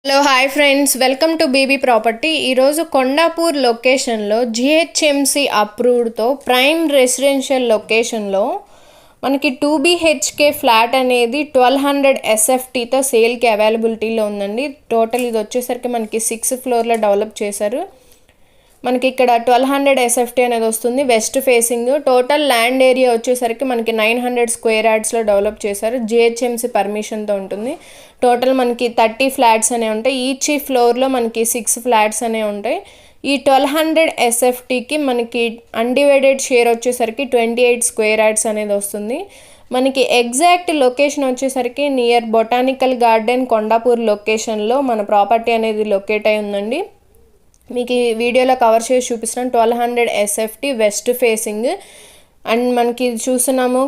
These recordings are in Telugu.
Hello hi friends, welcome to BB property. ఈరోజు కొండాపూర్ లొకేషన్లో జిహెచ్ఎంసి అప్రూవ్డ్తో ప్రైమ్ రెసిడెన్షియల్ లొకేషన్లో మనకి 2BHK ఫ్లాట్ అనేది 1200 SFTతో సేల్కి అవైలబిలిటీలో ఉందండి. టోటల్ ఇది వచ్చేసరికి మనకి 6 ఫ్లోర్లో డెవలప్ చేశారు. మనకి ఇక్కడ 1200 SFT అనేది వస్తుంది. West facing total land area వచ్చేసరికి మనకి 900 స్క్వేర్ యార్డ్స్లో డెవలప్ చేశారు. జిహెచ్ఎంసి పర్మిషన్తో ఉంటుంది. టోటల్ మనకి 30 ఫ్లాట్స్ అనేవి ఉంటాయి. ఈచ్ ఫ్లోర్లో మనకి 6 ఫ్లాట్స్ అనేవి ఉంటాయి. ఈ 1200 SFTకి మనకి అన్డివైడెడ్ షేర్ వచ్చేసరికి 28 స్క్వేర్ యార్డ్స్ అనేది వస్తుంది. మనకి ఎగ్జాక్ట్ లొకేషన్ వచ్చేసరికి నియర్ బొటానికల్ గార్డెన్ కొండాపూర్ లొకేషన్లో మన ప్రాపర్టీ అనేది లొకేట్ అయి ఉందండి. మీకు ఈ వీడియోలో కవర్ చేసి చూపిస్తున్నాను. 1200 SFT వెస్ట్ ఫేసింగ్ అండ్ మనకి చూస్తున్నాము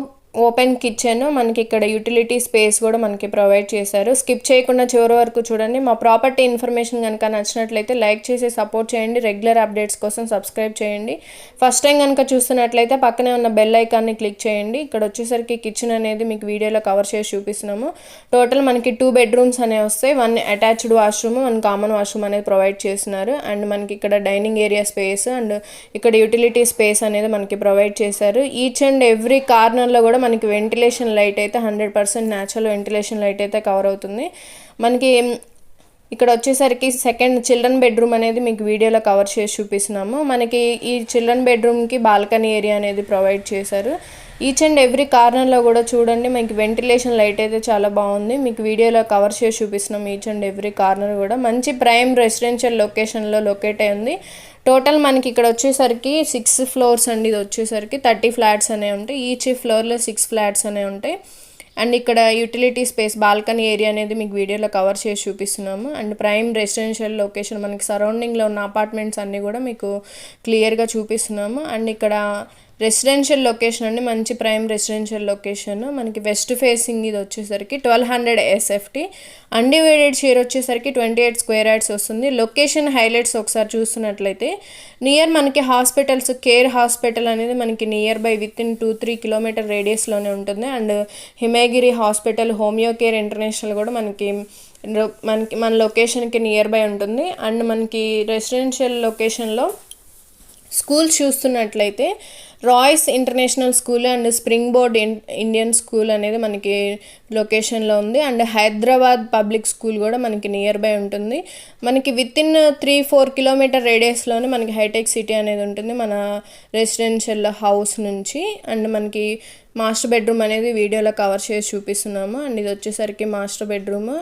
ఓపెన్ కిచెన్. మనకి ఇక్కడ యూటిలిటీ స్పేస్ కూడా మనకి ప్రొవైడ్ చేశారు. స్కిప్ చేయకుండా చివరి వరకు చూడండి. మా ప్రాపర్టీ ఇన్ఫర్మేషన్ కనుక నచ్చినట్లయితే లైక్ చేసి సపోర్ట్ చేయండి. రెగ్యులర్ అప్డేట్స్ కోసం సబ్స్క్రైబ్ చేయండి. ఫస్ట్ టైం కనుక చూస్తున్నట్లయితే పక్కనే ఉన్న బెల్ ఐకాన్ని క్లిక్ చేయండి. ఇక్కడ వచ్చేసరికి కిచెన్ అనేది మీకు వీడియోలో కవర్ చేసి చూపిస్తున్నాము. టోటల్ మనకి 2 బెడ్రూమ్స్ అనేవి వస్తాయి. 1 అటాచ్డ్ వాష్రూమ్, 1 కామన్ వాష్రూమ్ అనేది ప్రొవైడ్ చేస్తున్నారు. అండ్ మనకి ఇక్కడ డైనింగ్ ఏరియా స్పేస్ అండ్ ఇక్కడ యూటిలిటీ స్పేస్ అనేది మనకి ప్రొవైడ్ చేశారు. ఈచ్ అండ్ ఎవ్రీ కార్నర్లో కూడా మనకి వెంటిలేషన్ లైట్ అయితే 100% న్యాచురల్ వెంటిలేషన్ లైట్ అయితే కవర్ అవుతుంది. మనకి ఇక్కడ వచ్చేసరికి సెకండ్ చిల్డ్రన్ బెడ్రూమ్ అనేది మీకు వీడియోలో కవర్ చేసి చూపిస్తున్నాము. మనకి ఈ చిల్డ్రన్ బెడ్రూమ్కి బాల్కనీ ఏరియా అనేది ప్రొవైడ్ చేశారు. ఈచ్ అండ్ ఎవ్రీ కార్నర్లో కూడా చూడండి మనకి వెంటిలేషన్ లైట్ అయితే చాలా బాగుంది. మీకు వీడియోలో కవర్ చేసి చూపిస్తున్నాం. ఈచ్ అండ్ ఎవ్రీ కార్నర్ కూడా మంచి ప్రైమ్ రెసిడెన్షియల్ లొకేషన్లో లొకేట్ అయి ఉంది. టోటల్ మనకి ఇక్కడ వచ్చేసరికి 6 ఫ్లోర్స్ అండి. ఇది వచ్చేసరికి 30 ఫ్లాట్స్ అనేవి ఉంటాయి. ఈచ్ ఫ్లోర్లో 6 ఫ్లాట్స్ అనేవి ఉంటాయి. అండ్ ఇక్కడ యూటిలిటీ స్పేస్ బాల్కనీ ఏరియా అనేది మీకు వీడియోలో కవర్ చేసి చూపిస్తున్నాము. అండ్ ప్రైమ్ రెసిడెన్షియల్ లొకేషన్ మనకి సరౌండింగ్లో ఉన్న అపార్ట్మెంట్స్ అన్నీ కూడా మీకు క్లియర్గా చూపిస్తున్నాము. అండ్ ఇక్కడ రెసిడెన్షియల్ లొకేషన్ అండి, మంచి ప్రైమ్ రెసిడెన్షియల్ లొకేషన్. మనకి వెస్ట్ ఫేసింగ్ ఇది వచ్చేసరికి 1200 SFT. అన్డివైడెడ్ షేర్ వచ్చేసరికి 28 స్క్వేర్ యార్డ్స్ వస్తుంది. లొకేషన్ హైలైట్స్ ఒకసారి చూస్తున్నట్లయితే నియర్ మనకి హాస్పిటల్స్, కేర్ హాస్పిటల్ అనేది మనకి nearby within 2-3 kilometre రేడియస్లోనే ఉంటుంది. And Himagiri hospital, Homeo Care International కూడా మన లొకేషన్కి నియర్ బై ఉంటుంది. అండ్ మనకి రెసిడెన్షియల్ లొకేషన్లో స్కూల్స్ చూస్తున్నట్లయితే Rays International School and Spring Board Indian School అనేది మనకి లొకేషన్లో ఉంది. అండ్ హైదరాబాద్ పబ్లిక్ స్కూల్ కూడా మనకి నియర్ బై ఉంటుంది. మనకి విత్ ఇన్ 3-4 కిలోమీటర్ రేడియస్లోనే మనకి హైటెక్ సిటీ అనేది ఉంటుంది మన రెసిడెన్షియల్ హౌస్ నుంచి. అండ్ మనకి మాస్టర్ బెడ్రూమ్ అనేది వీడియోలో కవర్ చేసి చూపిస్తున్నాము. అండ్ ఇది వచ్చేసరికి master bedroom,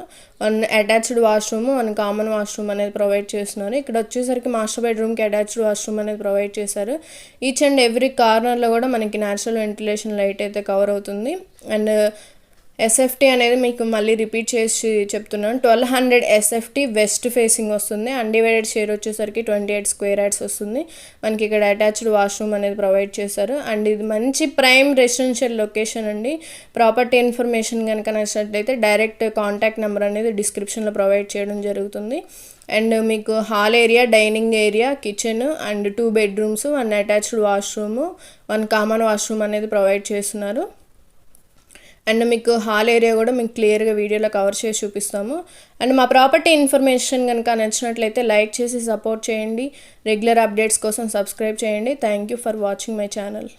1 attached washroom, 1 common washroom అనేది ప్రొవైడ్ చేస్తున్నారు. ఇక్కడ వచ్చేసరికి మాస్టర్ బెడ్రూమ్కి అటాచ్డ్ వాష్రూమ్ అనేది ప్రొవైడ్ చేశారు. ఈచ్ అండ్ ఎవ్రీ కార్నర్లో కూడా మనకి న్యాచురల్ వెంటిలేషన్ లైట్ అయితే కవర్ అవుతుంది. అండ్ SFT అనేది మీకు మళ్ళీ రిపీట్ చేసి చెప్తున్నాను. 1200 SFT వెస్ట్ ఫేసింగ్ వస్తుంది. అన్డివైడెడ్ షేర్ వచ్చేసరికి 28 స్క్వేర్ యార్డ్స్ వస్తుంది. మనకి ఇక్కడ అటాచ్డ్ వాష్రూమ్ అనేది ప్రొవైడ్ చేశారు. అండ్ ఇది మంచి ప్రైమ్ రెసిడెన్షియల్ లొకేషన్ అండి. ప్రాపర్టీ ఇన్ఫర్మేషన్ కనుక నచ్చినట్లయితే డైరెక్ట్ కాంటాక్ట్ నెంబర్ అనేది డిస్క్రిప్షన్లో ప్రొవైడ్ చేయడం జరుగుతుంది. అండ్ మీకు hall area, dining area, kitchen and 2 bedrooms, 1 attached washroom, 1 common washroom అనేది ప్రొవైడ్ చేస్తున్నారు. అండ్ మీకు హాల్ ఏరియా కూడా మీకు క్లియర్గా వీడియోలో కవర్ చేసి చూపిస్తాము. అండ్ మా ప్రాపర్టీ ఇన్ఫర్మేషన్ కనుక నచ్చినట్లయితే లైక్ చేసి సపోర్ట్ చేయండి. రెగ్యులర్ అప్డేట్స్ కోసం సబ్స్క్రైబ్ చేయండి. Thank you for watching my channel.